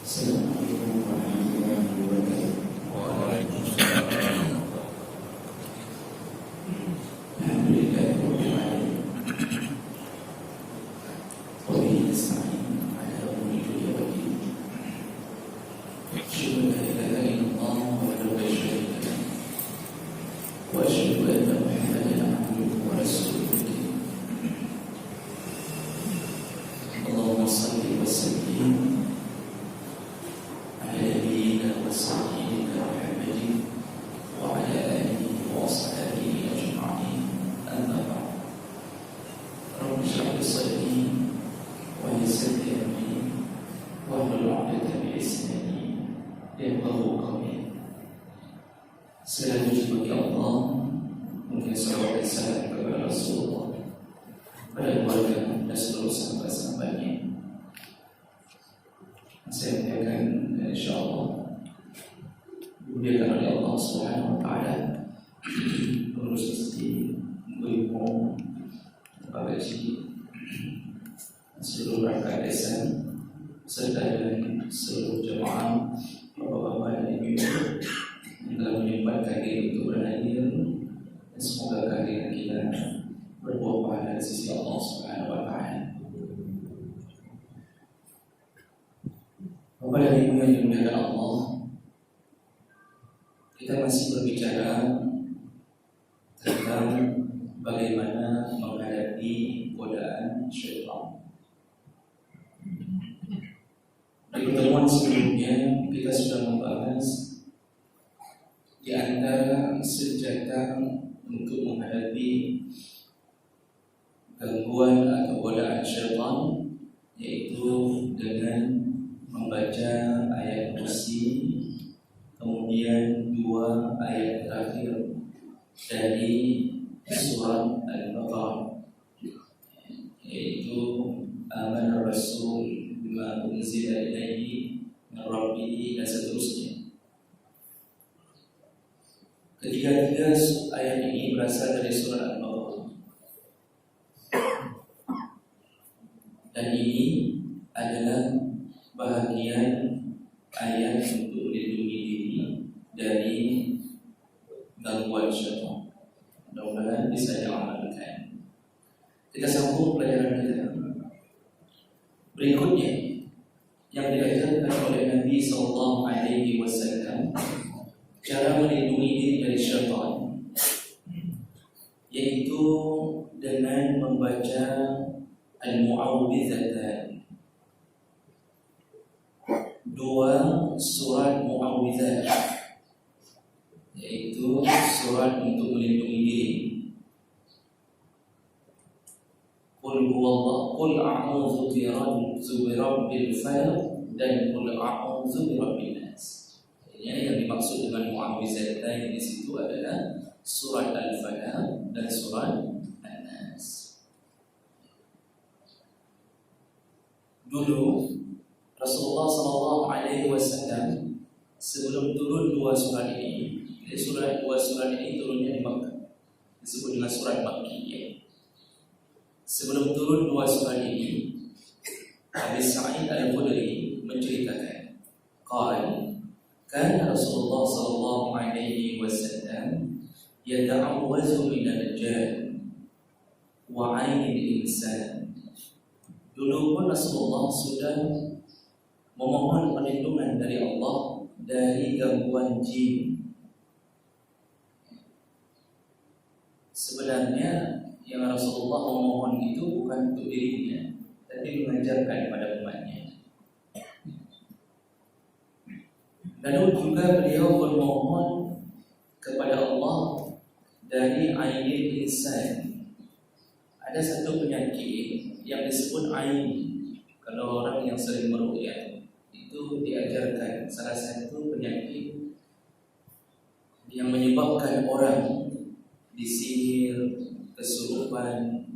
Assalamualaikum warahmatullahi wabarakatuh. Waalaikumsalam. Alhamdulillah rabbil alamin. Wa bihi nasta'in ala umuri dunya wad din. Asyhadu an la ilaha illallah wahdahu la syarika lah. Wa asyhadu anna Muhammadan abduhu wa rasuluh. Allahumma shalli wa sallim Segala puji bagi Allah, mungkin salawat dan salam kepada Rasulullah, pada keluarga dan seluruh sahabat-sahabatnya. Saya menyampaikan insyaAllah dimuliakan oleh Allah Subhanahu Wa Taala, lulus mesti ilmu, bagi seluruh rakyat desa serta dengan seluruh jemaah, bapak-bapak dan ibu-ibu yang telah menyempatkan diri untuk berhadir, dan semoga kehadiran kita berbuah pahala di sisi Allah Subhanahu Wa Taala. Bapak dan Ibu yang dimuliakan Allah, kita masih berbicara tentang bagaimana menghadapi godaan syaitan. Di pertemuan sebelumnya kita sudah membahas di antara senjata untuk menghadapi gangguan atau godaan syaitan, yaitu dengan membaca ayat kursi, kemudian 2 ayat terakhir dari surah Al-Baqarah, yaitu Amana Rasul bima unzila ilaihi min rabbih, dan seterusnya. Ketiga-tiga ayat ini berasal dari surah Al-Baqarah, dan ini adalah bahagian ayat untuk melindungi diri dari gangguan syaitan. Mudah-mudahan bisa diamalkan. Kita sambung pelajaran kita. Berikutnya yang diajarkan oleh Nabi SAW, cara melindungi diri dari syaitan, yaitu dengan membaca Al-Mu'awwidhatan, 2 surat Mu'awwidhat, yaitu surat untuk melindungi diri. Qul huwallahu, qul a'udzu birabbil falaq, dan qul a'udzu birabbin nas. Yang dimaksud dengan Mu'awwidhatain di situ adalah surat Al-Falaq dan surat An-Nas. Dulu Rasulullah SAW sebelum turun 2 surat ini, jadi 2 surat ini turunnya di Makkah, disebut dengan surat Makkiyah. Sebelum turun 2 surat ini, Abi Sa'id Al-Khudri menceritakan, qala kana Rasulullah SAW yata'awwazu minal jan wa 'ainil insan. Dulu pun Rasulullah sudah memohon perlindungan dari Allah dari gangguan jin. Sebenarnya yang Rasulullah memohon itu bukan untuk dirinya, tapi mengajarkan kepada umatnya. Lalu juga beliau bermohon kepada Allah dari ainil insan. Ada satu penyakit yang disebut ain. Kalau orang yang sering meruqyah itu diajarkan salah satu penyakit yang menyebabkan orang disihir, kesurupan.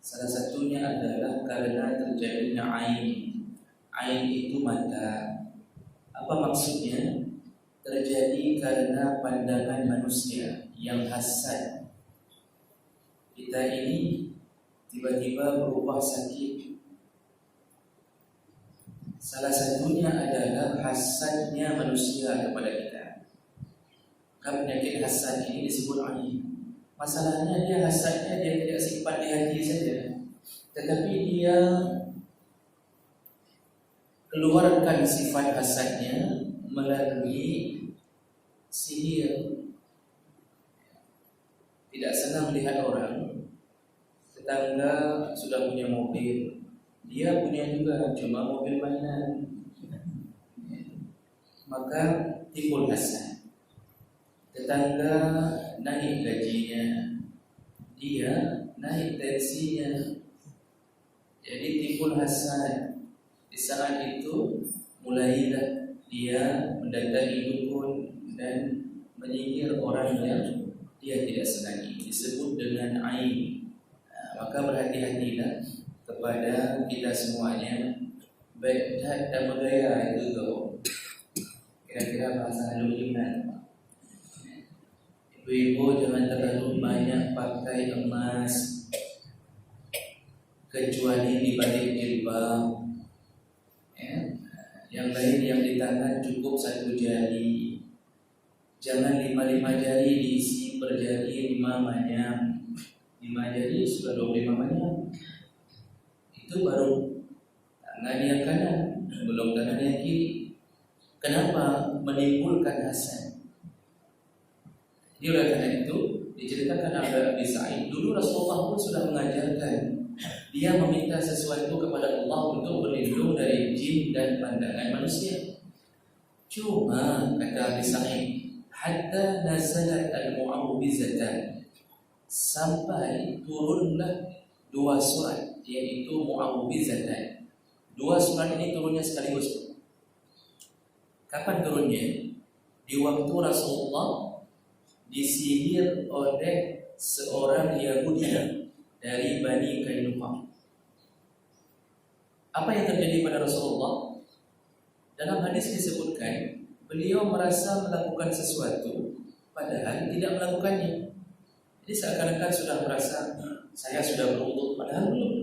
Salah satunya adalah karena terjadinya ain. Ain itu mata. Apa maksudnya? Terjadi karena pandangan manusia yang hasad. Kita ini tiba-tiba berubah sakit Salah satunya adalah hasadnya manusia kepada kita. Penyakit hasad ini disebut ain. Masalahnya dia hasadnya dia tidak simpan di hati saja, tetapi dia keluarkan sifat hasadnya melalui sihir. Tidak senang lihat orang tetangga sudah punya mobil, dia punya juga, cuma mobil mainan, maka timbul hasad. Tetangga naik gajinya, dia naik tensinya, jadi timbul hasad. Di saat itu mulailah dia mendatangi dukun dan menyihir orang yang dia tidak senangi, disebut dengan ain. Maka berhati-hatilah kepada kita semuanya, baik dan bergaya itu tuh. Kira-kira bahasa haluan. Ibu-ibu jangan terlalu banyak pakai emas, kecuali di balik jilbab. Yang lain yang di tangan cukup 1 jari. Jangan 5 jari diisi per jari 5 manyam. 5 jari sudah 25 manyam. Itu baru tangan yang kanan, belum tangan yang kiri. Kenapa? Menimbulkan hasad. Jadi oleh karena itu diceritakan oleh Abi Sa'id, dulu Rasulullah pun sudah mengajarkan dia meminta sesuatu kepada Allah untuk berlindung dari jin dan pandangan manusia. Cuma kata Abi Sa'id, hatta nazalat al-mu'awwizatan, sampai turunlah 2 surat, yaitu mu'awwizatan. 2 surat ini turunnya sekaligus. Kapan turunnya? Di waktu Rasulullah disihir oleh seorang Yahudi dari Bani Kainuqa. Apa yang terjadi pada Rasulullah? Dalam hadis disebutkan beliau merasa melakukan sesuatu padahal tidak melakukannya. Jadi seakan-akan sudah merasa saya sudah berwudu padahal belum.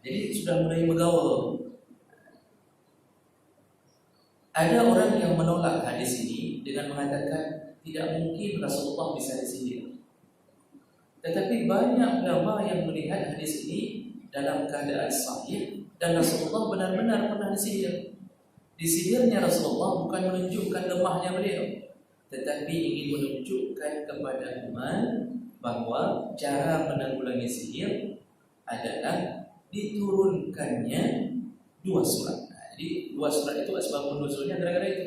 Jadi sudah mulai bergaul. Ada orang yang menolak hadis ini dengan mengatakan tidak mungkin Rasulullah bisa disihir. Tetapi banyak ulama yang melihat hadis ini dalam keadaan sahih dan Rasulullah benar-benar pernah disihir. Disihirnya Rasulullah bukan menunjukkan lemahnya beliau, tetapi ingin menunjukkan kepada umat bahwa cara menanggulangi sihir adalah diturunkannya 2 surat. Jadi 2 surat itu asbabun nuzulnya gara-gara itu.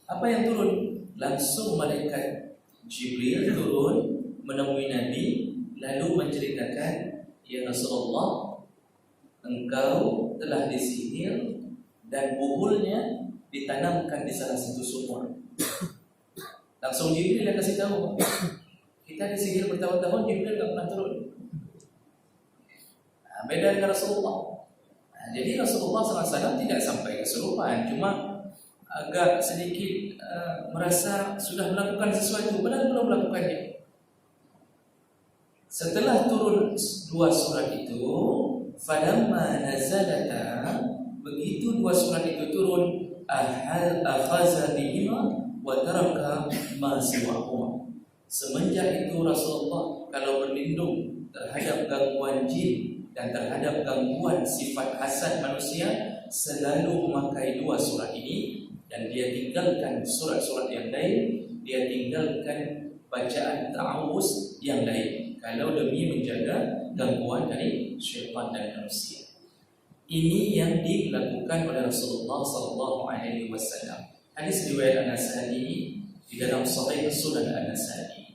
Apa yang turun? Langsung malaikat Jibril turun menemui Nabi lalu menceritakan, ya Rasulullah, engkau telah disihir dan buhulnya ditanamkan di salah satu sumur. Langsung Jibril yang kasih tahu. Kita disihir bertahun-tahun, Jibril tidak pernah turun. Beda dengan Rasulullah. Jadi Rasulullah SAW tidak sampai kesurupan, cuma agak sedikit merasa sudah melakukan sesuatu, padahal belum melakukannya. Setelah turun 2 surat itu, falamma nazalata, begitu 2 surat itu turun, akhaza bihima wa taraka ma siwahuma. Semenjak itu Rasulullah kalau berlindung terhadap gangguan jin dan terhadap gangguan sifat hasad manusia, selalu memakai 2 surat ini. Dan dia tinggalkan surat-surat yang lain, dia tinggalkan bacaan ta'awuz yang lain, kalau demi menjaga gangguan dari syaitan dan manusia. Ini yang dilakukan oleh Rasulullah SAW. Hadis riwayat An-Nasa'i di dalam Sahih Sunan An-Nasa'i.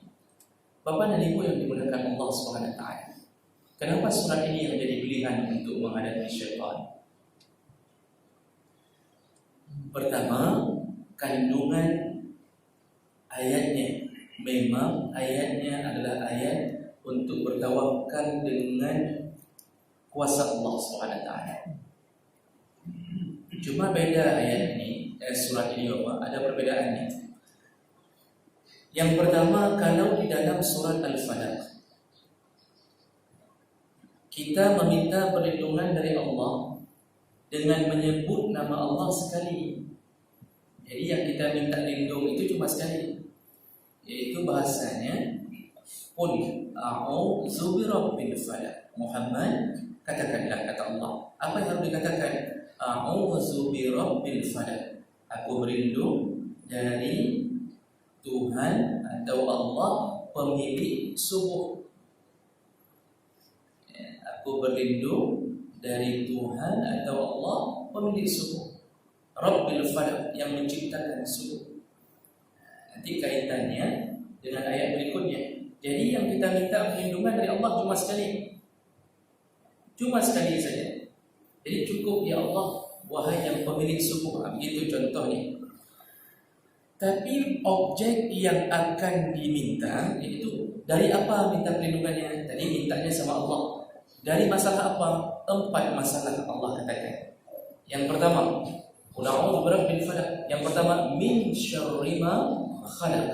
Bapak dan Ibu yang dimuliakan Allah SWT, kenapa surat ini yang menjadi pilihan untuk menghadapi syaitan? Pertama, kandungan ayatnya. Memang ayatnya adalah ayat untuk bertawakal dengan kuasa Allah SWT. Cuma beda ayat ini, surat ini ada perbedaannya. Yang pertama, kalau di dalam surat Al-Falaq kita meminta perlindungan dari Allah dengan menyebut nama Allah sekali. Jadi yang kita minta lindung itu cuma sekali, yaitu bahasanya qul a'udzu birabbil falaq. Muhammad, katakanlah, kata Allah. Apa yang harus dikatakan? A'udzu birabbil falaq. Aku berlindung dari Tuhan atau Allah pemilik subuh. Aku berlindung dari Tuhan atau Allah pemilik subuh. Rabbil falaq, yang menciptakan subuh. Nanti kaitannya dengan ayat berikutnya. Jadi yang kita minta perlindungan dari Allah cuma sekali. Cuma sekali saja. Jadi cukup, ya Allah, wahai yang pemilik subuh. Begitu contohnya. Tapi objek yang akan diminta itu dari apa minta perlindungannya? Tadi mintanya sama Allah. Dari masalah apa? 4 masalah Allah katakan. Yang pertama, qul a'udzu birabbil falaq. Yang pertama, min syarri ma khalaq.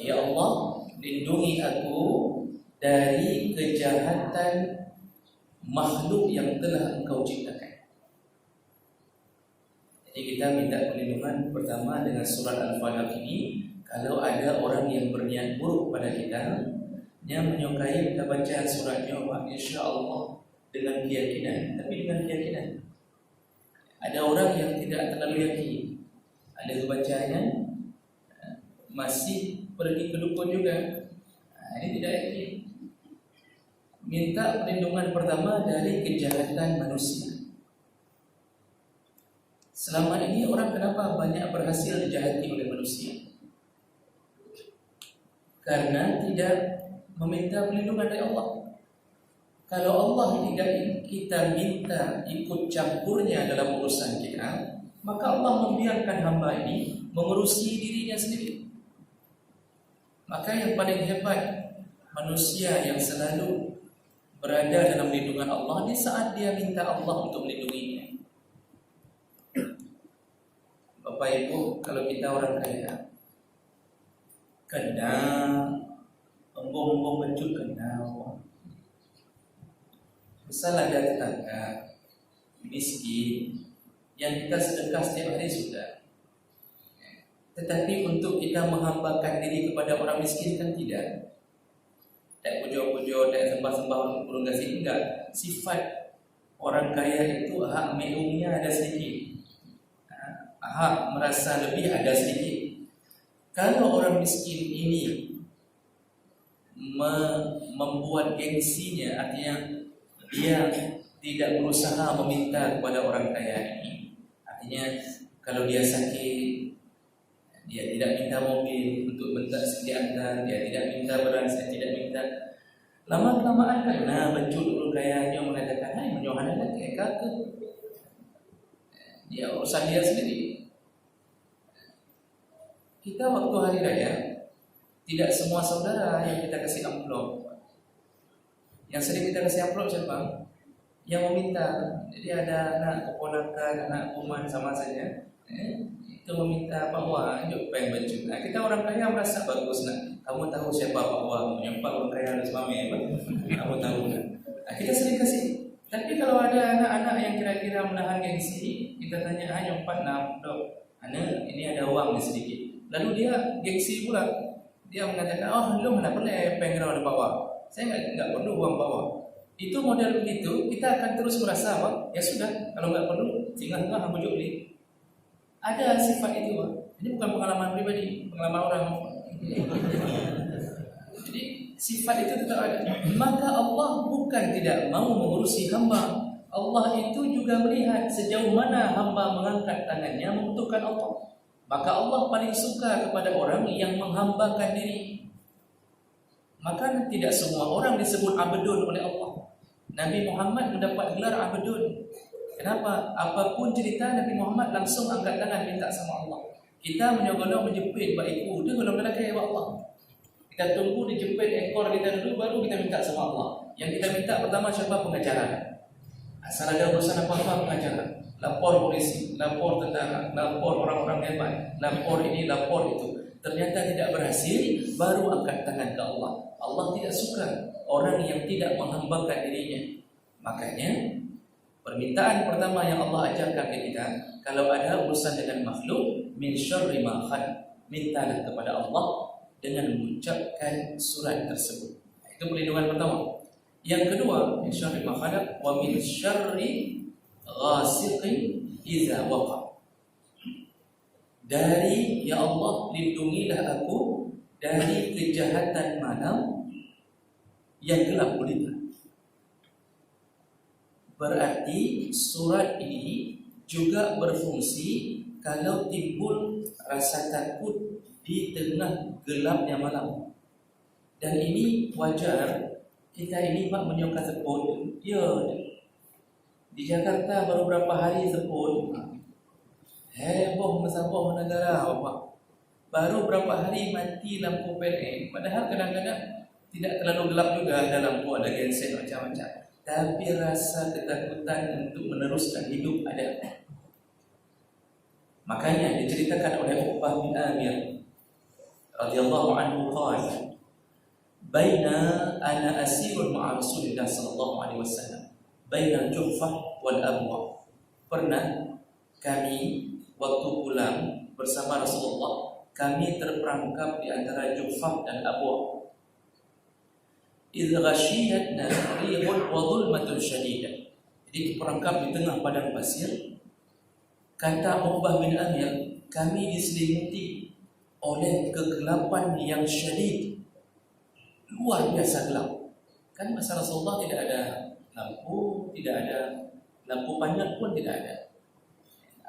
Ya Allah, lindungi aku dari kejahatan makhluk yang telah Engkau ciptakan. Jadi kita minta perlindungan pertama dengan surat Al-Falaq ini. Kalau ada orang yang berniat buruk pada kita, yang menyukai kita baca suratnya, insya-Allah dengan keyakinan, tapi dengan keyakinan. Ada orang yang tidak terlalu yakin, ada bacanya masih pergi ke dukun juga. Ini tidak yakin. Minta perlindungan pertama dari kejahatan manusia. Selama ini orang kenapa banyak berhasil dijahati oleh manusia? Karena tidak meminta perlindungan dari Allah. Kalau Allah tidak kita minta ikut campurnya dalam urusan kita, maka Allah membiarkan hamba ini mengurusi dirinya sendiri. Maka yang paling hebat manusia yang selalu berada dalam lindungan Allah di saat dia minta Allah untuk melindunginya. Bapak Ibu, kalau kita orang kaya, kena embung-embung bencut kena. Misal ada tetangga miskin yang kita sedekah setiap hari sudah, tetapi untuk kita menghambakan diri kepada orang miskin kan tidak. Tak pujuk-pujuk, tak sembah-sembah burung gasing, enggak. Sifat orang kaya itu hak meungnya ada sedikit, hak merasa lebih ada sedikit. Kalau orang miskin ini membuat gengsinya, artinya dia tidak berusaha meminta kepada orang kaya ini. Artinya kalau dia sakit, dia tidak minta mobil untuk bentak diantar, dia tidak minta beras, dia tidak minta. Lama-kelamaan karena bencut orang kayanya mengatakan, hai menyohana lagi kakak. Dia urusan dia sendiri. Kita waktu hari raya, tidak semua saudara yang kita kasih amplop. Yang sering kita kasih amplop siapa? Yang meminta. Jadi ada anak keponakan, anak kuman sama saja. Itu meminta Pak Wah, yuk pengen baju. Nah, kita orang kaya merasa bagus nak. Kamu tahu siapa Pak Wah? Menyapa orang kaya harus mami, kamu tahu nak. Nah, kita sering kasih. Tapi kalau ada anak-anak yang kira-kira menahan gengsi, kita tanya hanya 4-6 dok. Anak ini ada uang ni sedikit. Lalu dia gengsi pula. Dia mengatakan, oh lu mana boleh pengen orang Pak Wah. Saya enggak perlu uang Pak Wah. Itu model begitu, kita akan terus merasa apa? Ya sudah, kalau enggak perlu, tinggal bujuk beli. Ada sifat itu, Pak. Ini bukan pengalaman pribadi, pengalaman orang. Jadi sifat itu tetap ada. Maka Allah bukan tidak mau mengurusi hamba. Allah itu juga melihat sejauh mana hamba mengangkat tangannya membutuhkan Allah. Maka Allah paling suka kepada orang yang menghambakan diri. Maka tidak semua orang disebut abdun oleh Allah. Nabi Muhammad mendapat gelar abdun. Kenapa? Apapun cerita Nabi Muhammad langsung angkat tangan minta sama Allah. Kita menyogolong menjepit baiku, dia golongan lelaki ya Allah. Kita tunggu dijepit ekor kita dulu baru kita minta sama Allah. Yang kita minta pertama siapa? Pengacara. Asal ada urusan apa-apa pengacara. Lapor polisi, lapor tentara, lapor orang-orang hebat, lapor ini, lapor itu. Ternyata tidak berhasil, baru angkat tangan ke Allah. Allah tidak suka orang yang tidak menghambakan dirinya. Makanya Permintaan pertama yang Allah ajarkan ke kita, kalau ada urusan dengan makhluk, min syarri ma khalaq, mintalah kepada Allah dengan mengucapkan surat tersebut. Itu perlindungan pertama. Yang kedua, min syarri ma khalaq wa min syarri ghasiqin idza waqa. Dari, ya Allah, lindungilah aku dari kejahatan malam yang gelap gulita. Berarti surat ini juga berfungsi kalau timbul rasa takut di tengah gelapnya malam. Dan ini wajar. Kita ini Pak menyokong sepun. Ya, di Jakarta baru berapa hari sepun. Heboh mesabah negara Pak. Baru berapa hari mati lampu PLN. Padahal kadang-kadang tidak terlalu gelap juga, ada lampu, ada genset macam-macam. Tapi rasa ketakutan untuk meneruskan hidup ada. Makanya diceritakan oleh Uqbah bin Amir radhiyallahu anhu qala, "Baina ana asirun ma'a Rasulillah sallallahu alaihi wasallam, baina Juhfah wal Abwa." Pernah kami waktu pulang bersama Rasulullah, kami terperangkap di antara Juhfah dan Abwa. إذ غشيتنا ريح وظلمة شديدة. Jadi perangkap di tengah padang pasir. Kata Uqbah bin Amir, kami diselimuti oleh kegelapan yang syadid, luar biasa gelap. Kan masa Rasulullah tidak ada lampu, tidak ada lampu panjang pun tidak ada.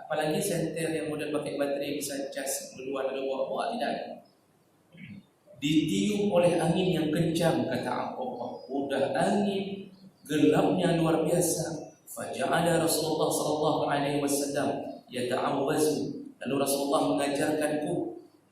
Apalagi senter yang model pakai baterai bisa cas keluar dari bawah, tidak ada. Ditiup oleh angin yang kencang, kata Allah. Udah angin, gelapnya luar biasa. Faja'ala Rasulullah sallallahu alaihi wasallam yata'awwazu. Lalu Rasulullah mengajarkanku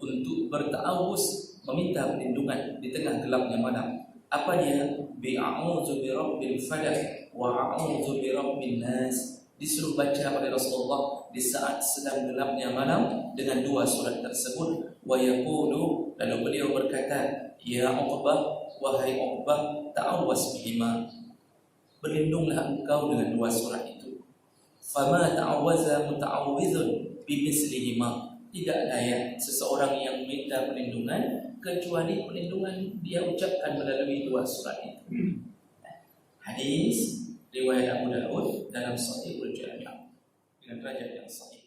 untuk berta'awuz, meminta perlindungan di tengah gelapnya malam. Apa dia? Bi'a'udzu birabbil falaq wa a'udzu birabbin nas. Disuruh baca oleh Rasulullah di saat sedang gelapnya malam dengan dua surat tersebut. Wa yaqulu, lalu beliau berkata, ya Uqbah, wahai Uqbah, ta'awwas bihima, berlindunglah engkau dengan dua surat itu. Fama ta'awwaza muta'awwizun bimislihima, tidak layak seseorang yang minta perlindungan kecuali perlindungan dia ucapkan melalui dua surat itu. Hadis riwayat Abu Daud dalam Sahihul Jami' dengan derajat yang sahih.